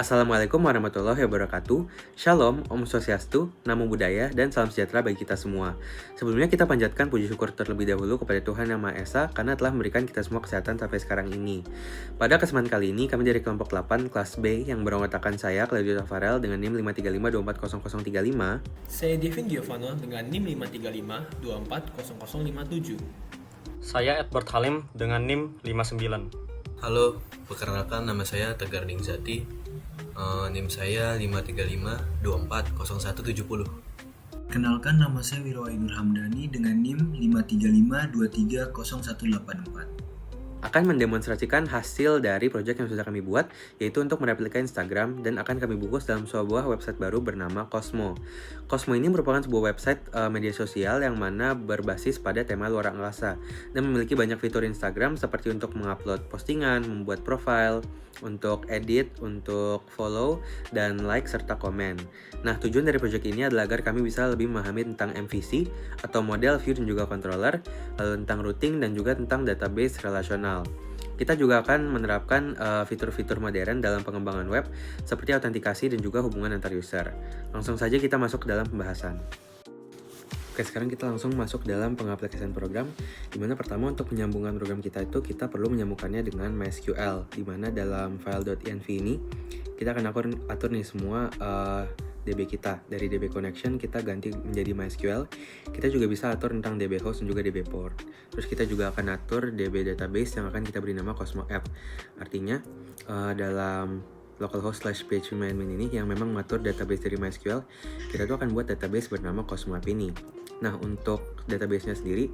Assalamualaikum warahmatullahi wabarakatuh. Shalom, Om Swastiastu, Namo Buddhaya, dan salam sejahtera bagi kita semua. Sebelumnya kita panjatkan puji syukur terlebih dahulu kepada Tuhan Yang Maha Esa karena telah memberikan kita semua kesehatan sampai sekarang ini. Pada kesempatan kali ini, kami dari kelompok 8 kelas B yang beranggotakan saya, Claudio Tafarel, dengan NIM 535240055. Saya Devin Giovanno dengan NIM 535240057. Saya Edward Halim dengan NIM 59. Halo, perkenalkan nama saya Tegar Ningsati. NIM saya 535240170. Kenalkan, nama saya Wirwainur Hamdani dengan NIM 535230184. Akan mendemonstrasikan hasil dari proyek yang sudah kami buat, yaitu untuk mereplika Instagram, dan akan kami bungkus dalam sebuah website baru bernama Cosmo. Cosmo ini merupakan sebuah website media sosial yang mana berbasis pada tema luar angkasa dan memiliki banyak fitur Instagram seperti untuk mengupload postingan, membuat profile, untuk edit, untuk follow, dan like, serta komen. Nah, tujuan dari proyek ini adalah agar kami bisa lebih memahami tentang MVC atau model view dan juga controller, lalu tentang routing dan juga tentang database relasional. Kita juga akan menerapkan fitur-fitur modern dalam pengembangan web seperti autentikasi dan juga hubungan antar user. Langsung saja kita masuk ke dalam pembahasan. Oke, sekarang kita langsung masuk dalam pengaplikasian program, di mana pertama untuk penyambungan program kita itu kita perlu menyambungkannya dengan MySQL, di mana dalam file.env ini kita akan atur nih semua DB kita. Dari DB connection kita ganti menjadi MySQL. Kita juga bisa atur tentang DB host dan juga DB port. Terus kita juga akan atur DB database yang akan kita beri nama Cosmo App. Artinya dalam localhost/phpMyAdmin ini yang memang mengatur database dari MySQL, kita tuh akan buat database bernama Cosmo App ini. Nah, untuk database-nya sendiri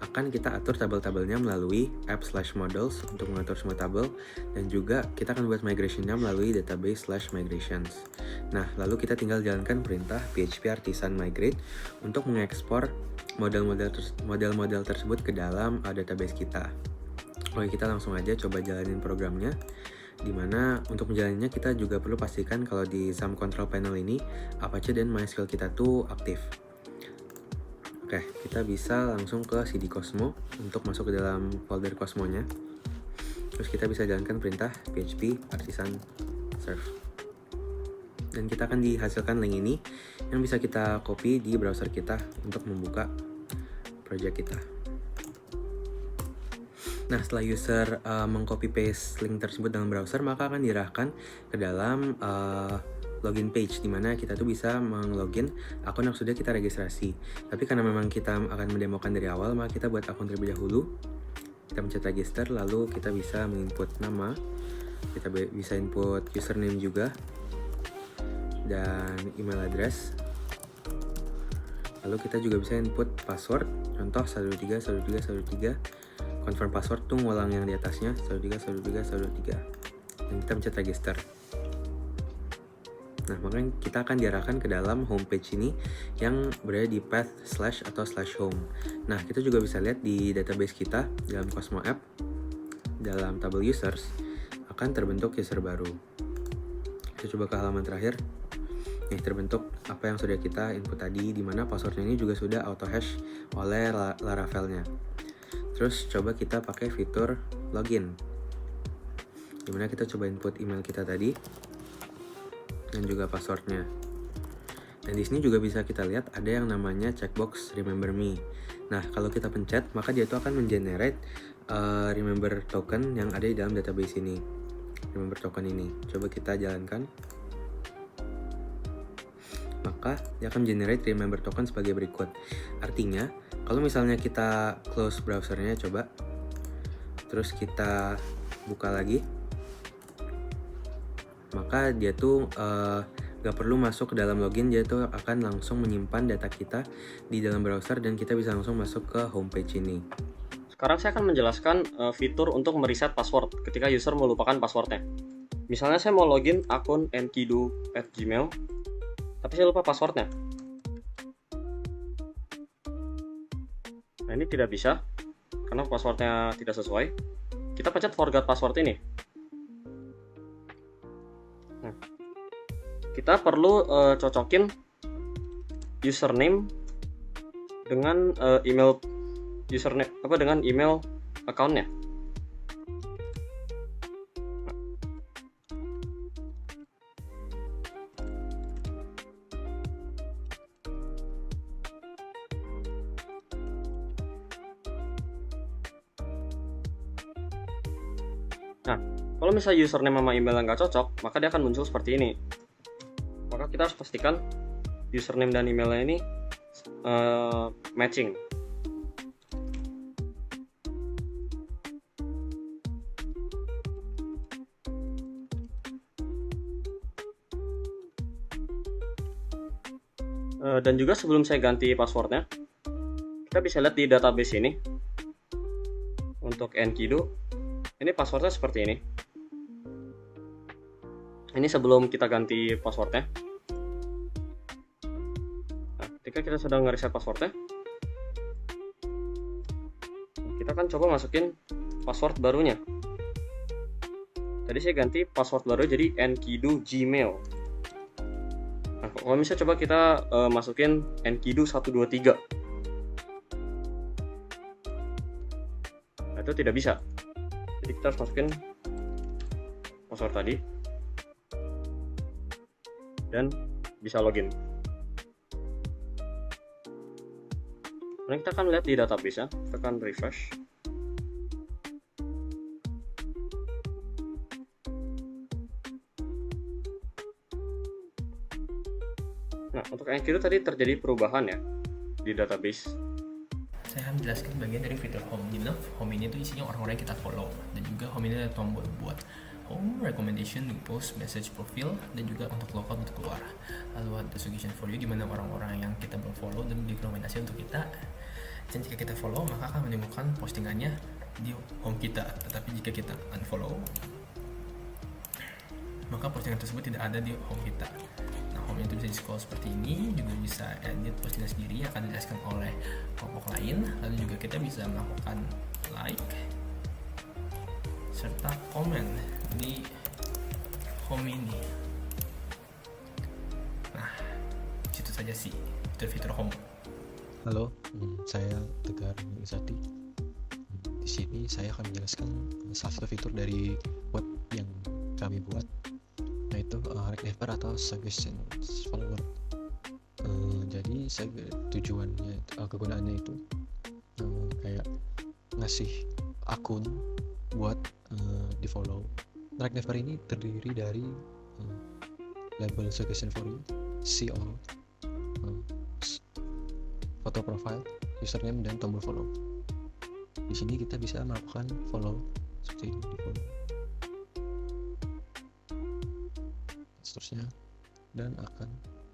akan kita atur tabel-tabelnya melalui app/models untuk mengatur semua tabel, dan juga kita akan buat migration-nya melalui database/migrations. Nah, lalu kita tinggal jalankan perintah php artisan migrate untuk mengekspor model-model tersebut ke dalam database kita. Oke, kita langsung aja coba jalanin programnya. Dimana untuk menjalannya kita juga perlu pastikan kalau di XAMPP control panel ini Apache dan MySQL kita tuh aktif. Oke, kita bisa langsung ke cd Cosmo untuk masuk ke dalam folder Cosmo-nya. Terus kita bisa jalankan perintah php artisan serve. Dan kita akan dihasilkan link ini yang bisa kita copy di browser kita untuk membuka project kita. Nah, setelah user meng-copy paste link tersebut dalam browser, maka akan diarahkan ke dalam login page, di mana kita tuh bisa meng-login akun yang sudah kita registrasi. Tapi karena memang kita akan mendemokan dari awal, maka kita buat akun terlebih dahulu. Kita pencet register, lalu kita bisa menginput nama, kita bisa input username juga, dan email address. Lalu kita juga bisa input password, contoh 131313. Confirm password tuh ngulang yang di atasnya 131313, dan kita pencet register. Nah, makanya kita akan diarahkan ke dalam homepage ini yang berada di path / atau /home. Nah, kita juga bisa lihat di database kita dalam Cosmo App, dalam tabel users akan terbentuk user baru. Kita coba ke halaman terakhir. Nih, terbentuk apa yang sudah kita input tadi, di mana passwordnya ini juga sudah auto hash oleh Laravel-nya. Terus coba kita pakai fitur login, dimana kita coba input email kita tadi dan juga passwordnya. Dan di sini juga bisa kita lihat ada yang namanya checkbox remember me. Nah, kalau kita pencet maka dia tuh akan mengenerate remember token yang ada di dalam database ini. Remember token ini coba kita jalankan, maka dia akan generate remember token sebagai berikut. Artinya kalau misalnya kita close browsernya coba, terus kita buka lagi, maka dia tuh gak perlu masuk ke dalam login, dia tuh akan langsung menyimpan data kita di dalam browser dan kita bisa langsung masuk ke homepage ini. Sekarang saya akan menjelaskan fitur untuk mereset password ketika user melupakan passwordnya. Misalnya saya mau login akun enkidu@gmail, tapi saya lupa passwordnya. Nah, ini tidak bisa karena passwordnya tidak sesuai. Kita pencet forgot password ini. Nah, kita perlu cocokin username dengan email username dengan email account-nya. Nah, kalau misalnya username sama email nggak cocok, maka dia akan muncul seperti ini. Maka kita harus pastikan username dan emailnya ini matching. Dan juga sebelum saya ganti passwordnya, kita bisa lihat di database ini untuk Enkidu ini passwordnya seperti ini. Ini sebelum kita ganti passwordnya. Nah, ketika kita sudah nge-reset passwordnya, kita akan coba masukin password barunya. Tadi saya ganti password baru jadi Enkidu Gmail. Nah, kalau misalnya coba kita masukin Enkidu 123, nah, itu tidak bisa. Jadi kita harus masukin password tadi dan bisa login. Nah, kita akan lihat di database ya, kita akan refresh. Nah, untuk Enkidu tadi terjadi perubahan ya di database. Saya akan menjelaskan bagian dari fitur home. Dimana home ini tuh isinya orang-orang yang kita follow, dan juga home ini ada tombol buat home, recommendation, post, message, profile, dan juga untuk local untuk keluar. Lalu ada suggestion for you, dimana orang-orang yang kita belum follow dan direkomendasi untuk kita. Dan jika kita follow, maka akan menemukan postingannya di home kita. Tetapi jika kita unfollow, maka postingan tersebut tidak ada di home kita. Nah, home itu bisa di scroll seperti ini, juga bisa edit postingan sendiri, akan dijelaskan oleh kelompok lain. Lalu juga kita bisa melakukan like serta komen di home ini. Nah, situ saja sih fitur-fitur home. Halo, saya Tegar Zati. Di sini saya akan menjelaskan salah satu fitur dari web yang kami buat, yaitu Regneffer atau Suggestion Follower. Jadi tujuannya, kegunaannya itu kayak ngasih akun buat di follow. Regneffer ini terdiri dari label Suggestion for You, See All, foto profile, username, dan tombol follow. Di sini kita bisa melakukan follow seperti ini, di follow, seterusnya, dan akan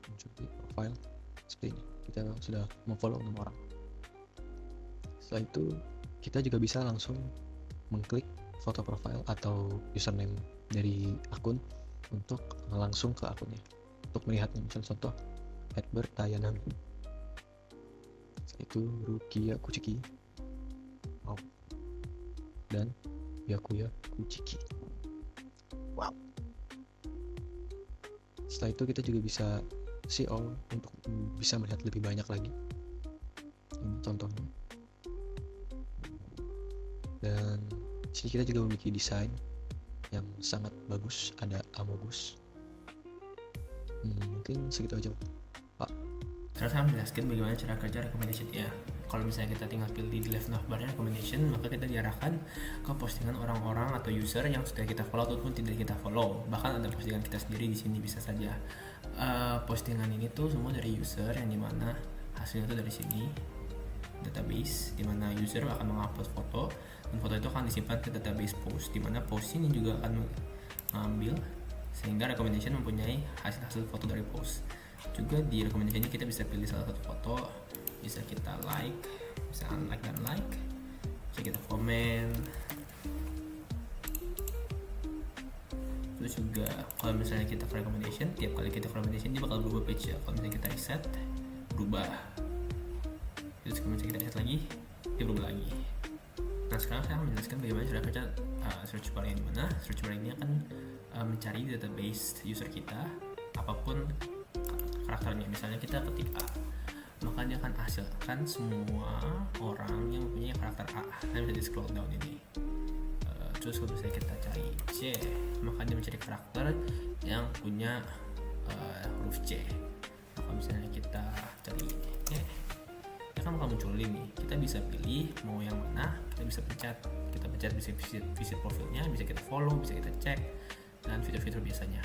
muncul di profile seperti ini. Kita sudah memfollow 6 orang. Setelah itu kita juga bisa langsung mengklik foto profile atau username dari akun untuk langsung ke akunnya untuk melihatnya. Misalnya contoh Edward Tayanam, itu Rukia Kuchiki, wow, dan Yakuya Kuchiki, wow. Setelah itu kita juga bisa see all untuk bisa melihat lebih banyak lagi. Ini contohnya. Dan sini kita juga memiliki desain yang sangat bagus, ada Amogus. Mungkin segitu aja, Pak. Terus saya menjelaskan bagaimana cara kerja recommendation ya. Kalau misalnya kita tinggal pilih di left navbar recommendation, maka kita diarahkan ke postingan orang-orang atau user yang sudah kita follow ataupun tidak kita follow. Bahkan ada postingan kita sendiri di sini bisa saja. Postingan ini tuh semua dari user, yang dimana hasilnya tuh dari sini database, dimana user akan mengupload foto dan foto itu akan disimpan ke database post, dimana post ini juga akan mengambil sehingga recommendation mempunyai hasil-hasil foto dari post. Juga di recommendation ini kita bisa pilih salah satu foto, bisa kita like, bisa unlike dan like, bisa kita komen. Terus juga kalau misalnya kita ke recommendation, tiap kali kita ke recommendation dia bakal berubah page ya. Kalau misalnya kita reset, berubah. Terus kalau misalnya kita reset lagi, dia berubah lagi. Nah, sekarang saya akan menjelaskan bagaimana cara kerja search bar ini. Mana search bar ini akan mencari database user kita, apapun karakternya. Misalnya kita ketik A, maka dia akan hasilkan semua orang yang mempunyai karakter A. Nah, bisa di scroll down ini. Terus kalau misalnya kita cari C, maka dia mencari karakter yang punya huruf C. Nah, kalau misalnya kita cari E, ya kan bakal muncul link nih. Kita bisa pilih mau yang mana, kita bisa pencet, bisa visit profilnya, bisa kita follow, bisa kita cek, dan fitur-fitur biasanya.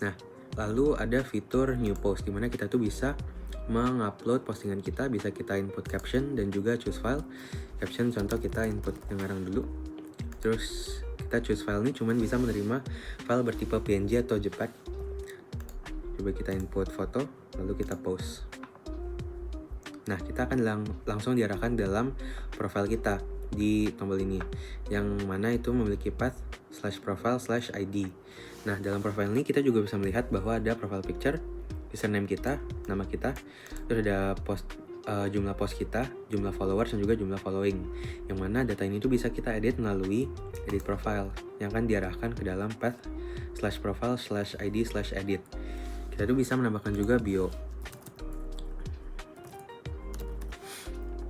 Nah, lalu ada fitur new post di mana kita tuh bisa mengupload postingan kita, bisa kita input caption dan juga choose file. Caption contoh kita input yang ngarang dulu. Terus kita choose file ini cuman bisa menerima file bertipe PNG atau JPEG. Coba kita input foto, lalu kita post. Nah, kita akan langsung diarahkan dalam profile kita di tombol ini, yang mana itu memiliki path /profile/id. Nah, dalam profile ini kita juga bisa melihat bahwa ada profile picture, username kita, nama kita, terus ada jumlah post kita, jumlah followers, dan juga jumlah following, yang mana data ini tuh bisa kita edit melalui edit profile yang akan diarahkan ke dalam path /profile/id/edit. Kita tuh bisa menambahkan juga bio,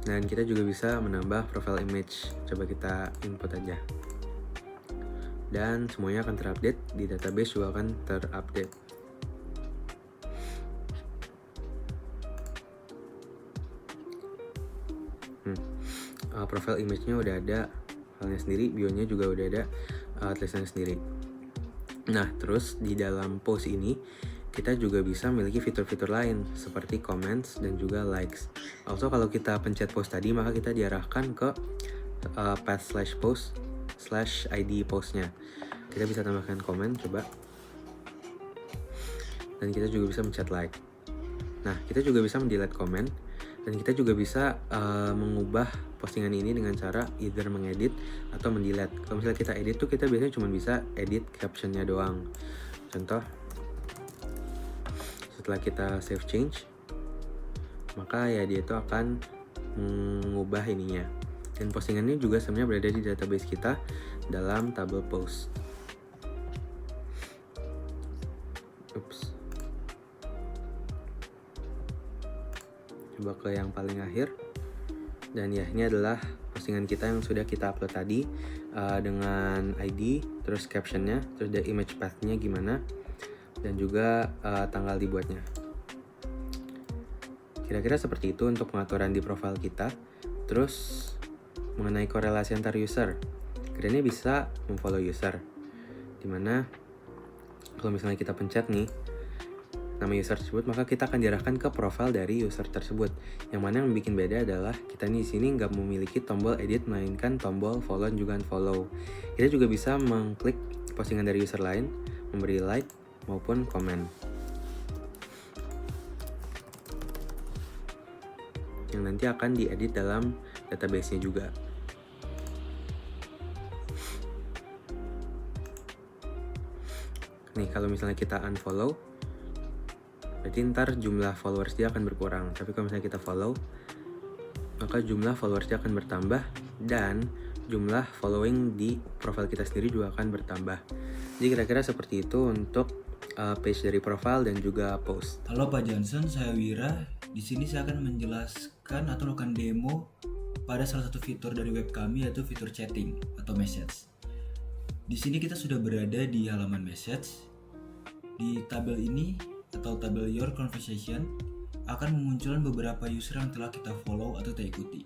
dan kita juga bisa menambah profile image. Coba kita input aja, dan semuanya akan terupdate di database, juga akan terupdate. Profile image-nya udah ada filenya sendiri, bio-nya juga udah ada tulisannya sendiri. Nah, terus di dalam post ini kita juga bisa memiliki fitur-fitur lain seperti comments dan juga likes. Also, kalau kita pencet post tadi, maka kita diarahkan ke path /post/id postnya. Kita bisa tambahkan komen, coba. Dan kita juga bisa mencet like. Nah, kita juga bisa mendelete komen, dan kita juga bisa mengubah postingan ini dengan cara either mengedit atau mendelete. Kalau misalnya kita edit tuh, kita biasanya cuma bisa edit captionnya doang. Contoh, setelah kita save change, maka ya dia itu akan mengubah ininya. Dan postingannya juga sebenarnya berada di database kita dalam tabel post. Coba ke yang paling akhir. Dan ya, ini adalah postingan kita yang sudah kita upload tadi dengan ID, terus captionnya, terus ada image path-nya gimana, dan juga tanggal dibuatnya. Kira-kira seperti itu untuk pengaturan di profile kita. Terus mengenai korelasi antar user, kerennya bisa memfollow user, dimana kalau misalnya kita pencet nih nama user tersebut, maka kita akan diarahkan ke profile dari user tersebut. Yang mana yang bikin beda adalah kita nih di sini nggak memiliki tombol edit, melainkan tombol follow dan juga unfollow. Kita juga bisa mengklik postingan dari user lain, memberi like maupun komen, yang nanti akan diedit dalam database-nya juga. Nih, kalau misalnya kita unfollow, berarti ntar jumlah followers dia akan berkurang. Tapi kalau misalnya kita follow, maka jumlah followers dia akan bertambah, dan jumlah following di profile kita sendiri juga akan bertambah. Jadi kira-kira seperti itu untuk page dari profile dan juga post. Halo Pak Johnson, saya Wira. Di sini saya akan menjelaskan atau melakukan demo pada salah satu fitur dari web kami, yaitu fitur chatting atau message. Di sini kita sudah berada di halaman message. Di tabel ini atau tabel Your Conversation akan memunculkan beberapa user yang telah kita follow atau kita ikuti.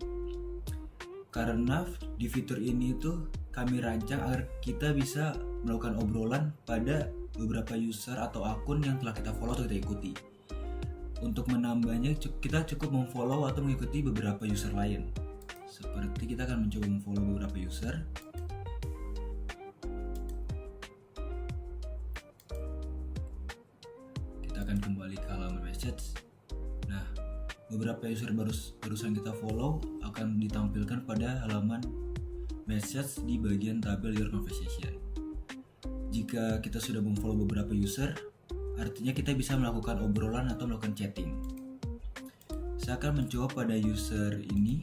Karena di fitur ini itu kami rancang agar kita bisa melakukan obrolan pada beberapa user atau akun yang telah kita follow atau kita ikuti. Untuk menambahnya, kita cukup memfollow atau mengikuti beberapa user lain. Seperti kita akan mencoba memfollow beberapa user. Kita akan kembali ke halaman message. Nah, beberapa user barusan kita follow akan ditampilkan pada halaman message di bagian tabel Your Conversation. Jika kita sudah memfollow beberapa user, artinya kita bisa melakukan obrolan atau melakukan chatting. Saya akan mencoba pada user ini.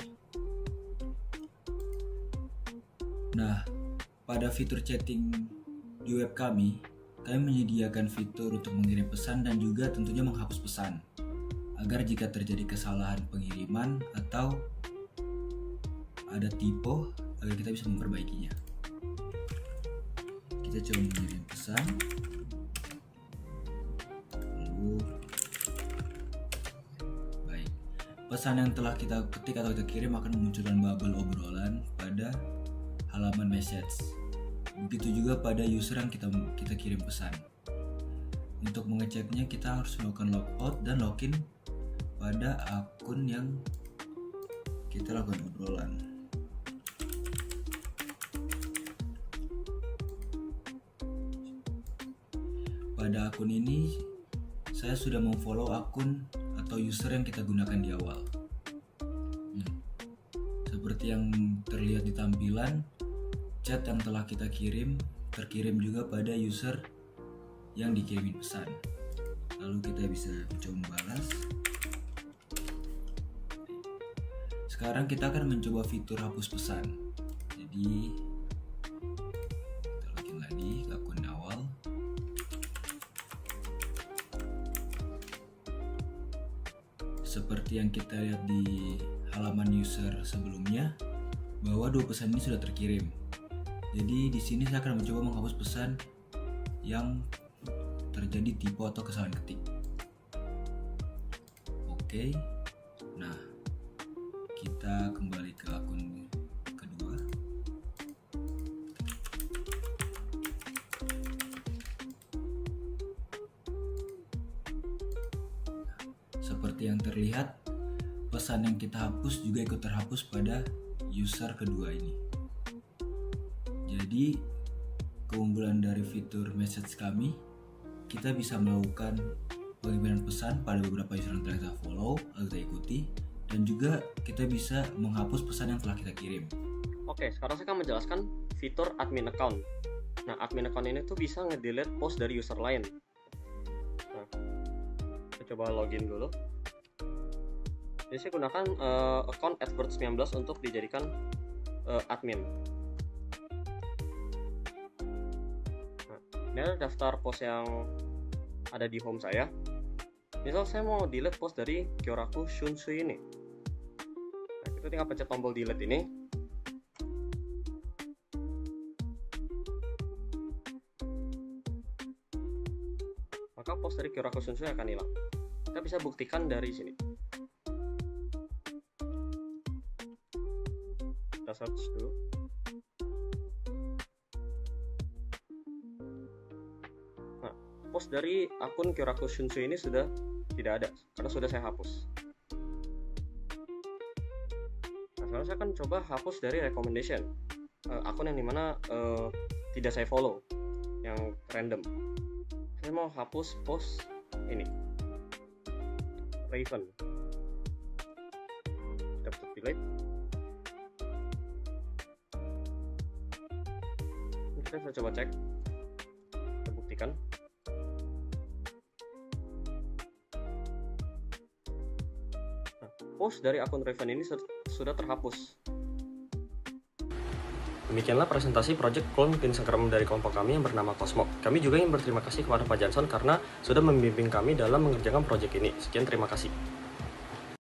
Nah, pada fitur chatting di web kami menyediakan fitur untuk mengirim pesan dan juga tentunya menghapus pesan, agar jika terjadi kesalahan pengiriman atau ada typo, agar kita bisa memperbaikinya. Kita coba mengirim pesan. Baik. pesan yang telah kita ketik atau kita kirim akan memunculkan bubble obrolan pada halaman message. Begitu juga pada user yang kita kirim pesan. Untuk mengeceknya kita harus melakukan logout dan login pada akun yang kita lakukan obrolan. Pada akun ini saya sudah memfollow akun atau user yang kita gunakan di awal. Seperti yang terlihat di tampilan, chat yang telah kita kirim terkirim juga pada user yang dikirimin pesan. Lalu kita bisa mencoba membalas. Sekarang kita akan mencoba fitur hapus pesan. Jadi kita login lagi ke akun awal. Seperti yang kita lihat di halaman user sebelumnya, bahwa 2 pesan ini sudah terkirim. Jadi di sini saya akan mencoba menghapus pesan yang terjadi typo atau kesalahan ketik. Oke. Nah, kita kembali ke akun kedua. Seperti yang terlihat, pesan yang kita hapus juga ikut terhapus pada user kedua ini. Jadi, keunggulan dari fitur message kami, kita bisa melakukan pengiriman pesan pada beberapa user yang telah kita follow atau kita ikuti, dan juga kita bisa menghapus pesan yang telah kita kirim. Oke, sekarang saya akan menjelaskan fitur admin account. Nah, admin account ini tuh bisa nge-delete post dari user lain. Nah, saya coba login dulu. Jadi saya gunakan account @bird19 untuk dijadikan admin. Nah, ini ada daftar post yang ada di home saya. Misal saya mau delete post dari Kyoraku Shunsui ini. Nah, kita tinggal pencet tombol delete ini. Maka post dari Kyoraku Shunsui akan hilang. Kita bisa buktikan dari sini. Kita search dulu. Nah, post dari akun Kyoraku Shunsui ini sudah tidak ada karena sudah saya hapus. Nah, sekarang saya akan coba hapus dari recommendation, akun yang dimana tidak saya follow, yang random. Saya mau hapus post ini, Raven. Kita pencet delete. Kita bisa coba cek, kita buktikan. Nah, post dari akun Raven ini sudah terhapus. Demikianlah presentasi project clone Instagram dari kelompok kami yang bernama Cosmo. Kami juga ingin berterima kasih kepada Pak Johnson karena sudah membimbing kami dalam mengerjakan project ini. Sekian, terima kasih.